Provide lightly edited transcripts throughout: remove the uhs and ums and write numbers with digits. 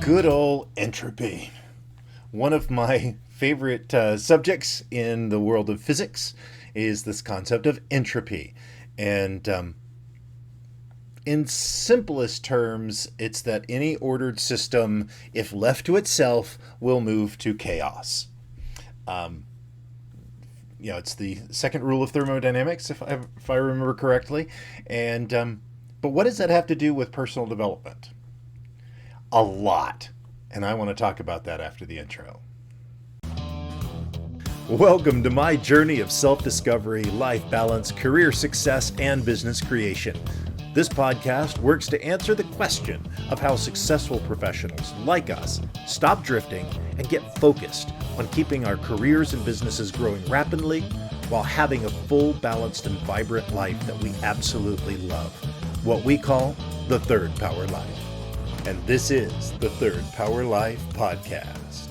Good old entropy. One of my favorite subjects in the world of physics is this concept of entropy. And in simplest terms, it's that any ordered system, if left to itself, will move to chaos. Um, it's the second rule of thermodynamics, if I remember correctly. And but what does that have to do with personal development? A lot. And I want to talk about that after the intro. Welcome to my journey of self-discovery, life balance, career success, and business creation. This podcast works to answer the question of how successful professionals like us stop drifting and get focused on keeping our careers and businesses growing rapidly while having a full, balanced, and vibrant life that we absolutely love. What we call the Third Power Life. And this is the Third Power Life Podcast.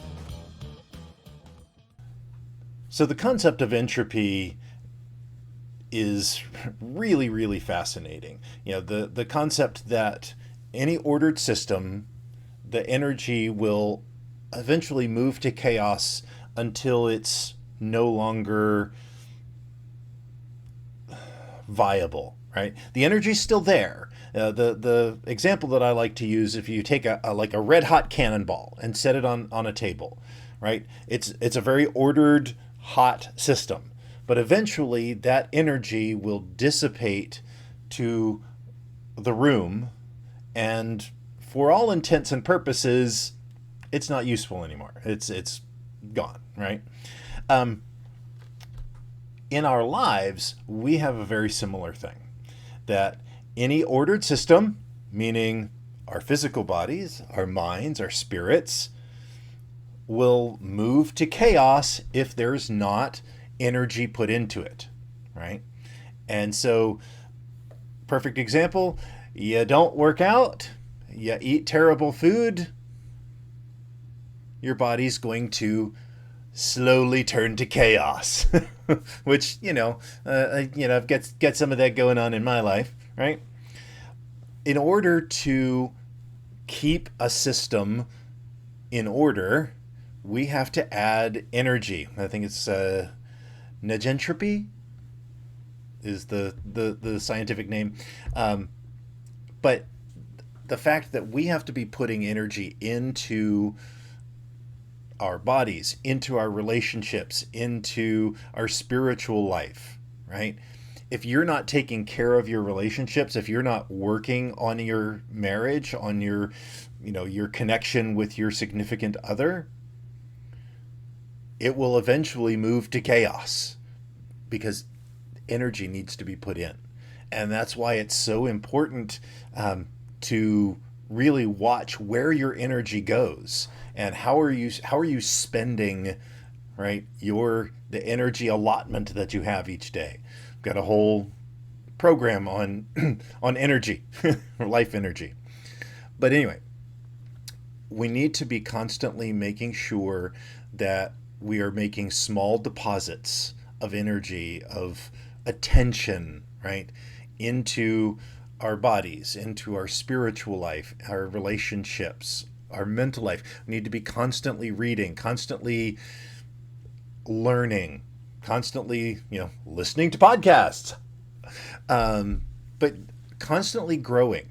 So the concept of entropy is really, really fascinating. The concept that any ordered system, the energy will eventually move to chaos until it's no longer viable, right? The energy's still there. The example that I like to use, if you take a red hot cannonball and set it on a table, right? It's a very ordered hot system, but eventually that energy will dissipate to the room, and for all intents and purposes, it's not useful anymore. It's gone, right? In our lives, we have a very similar thing, that any ordered system, meaning our physical bodies, our minds, our spirits, will move to chaos if there's not energy put into it, right? And so, perfect example, you don't work out, you eat terrible food, your body's going to slowly turn to chaos, which, I've got some of that going on in my life, right? In order to keep a system in order, we have to add energy. I think it's negentropy is the scientific name. But the fact that we have to be putting energy into our bodies, into our relationships, into our spiritual life, right? If you're not taking care of your relationships, if you're not working on your marriage, on your connection with your significant other, it will eventually move to chaos because energy needs to be put in. And that's why it's so important to really watch where your energy goes and how are you spending, right, the energy allotment that you have each day. Got a whole program on on energy, or life energy. But anyway, we need to be constantly making sure that we are making small deposits of energy, of attention, right, into our bodies, into our spiritual life, our relationships, our mental life. We need to be constantly reading, constantly learning, constantly, listening to podcasts, but constantly growing.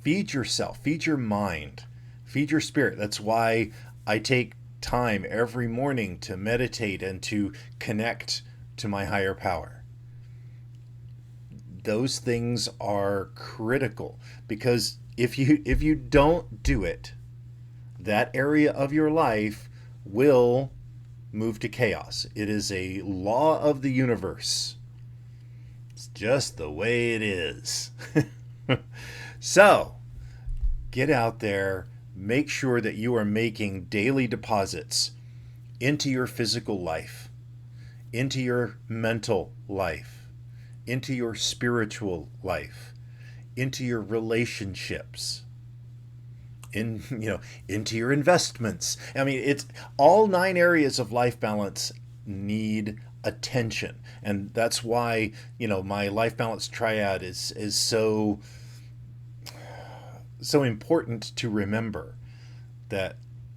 Feed yourself, feed your mind, feed your spirit. That's why I take time every morning to meditate and to connect to my higher power. Those things are critical because if you don't do it, that area of your life will move to chaos. It is a law of the universe. It's just the way it is. So, get out there, make sure that you are making daily deposits into your physical life, into your mental life, into your spiritual life, into your relationships, into your investments. I mean, it's all 9 areas of life balance need attention. And that's why, my life balance triad is so important to remember. that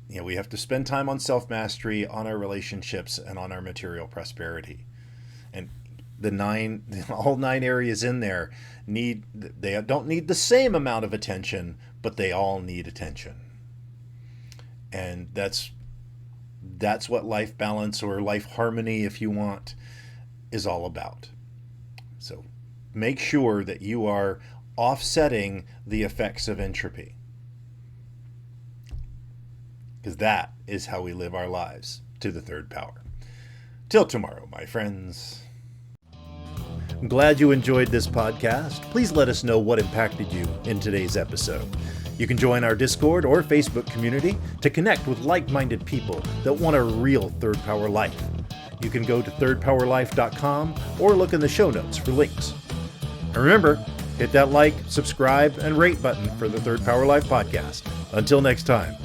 we have to spend time on self-mastery, on our relationships, and on our material prosperity. And all 9 areas in there they don't need the same amount of attention, but they all need attention. And that's what life balance, or life harmony, if you want, is all about. So make sure that you are offsetting the effects of entropy, because that is how we live our lives to the third power. Till tomorrow, my friends. I'm glad you enjoyed this podcast. Please let us know what impacted you in today's episode. You can join our Discord or Facebook community to connect with like-minded people that want a real third power life. You can go to thirdpowerlife.com or look in the show notes for links. And remember, hit that like, subscribe, and rate button for the Third Power Life podcast. Until next time.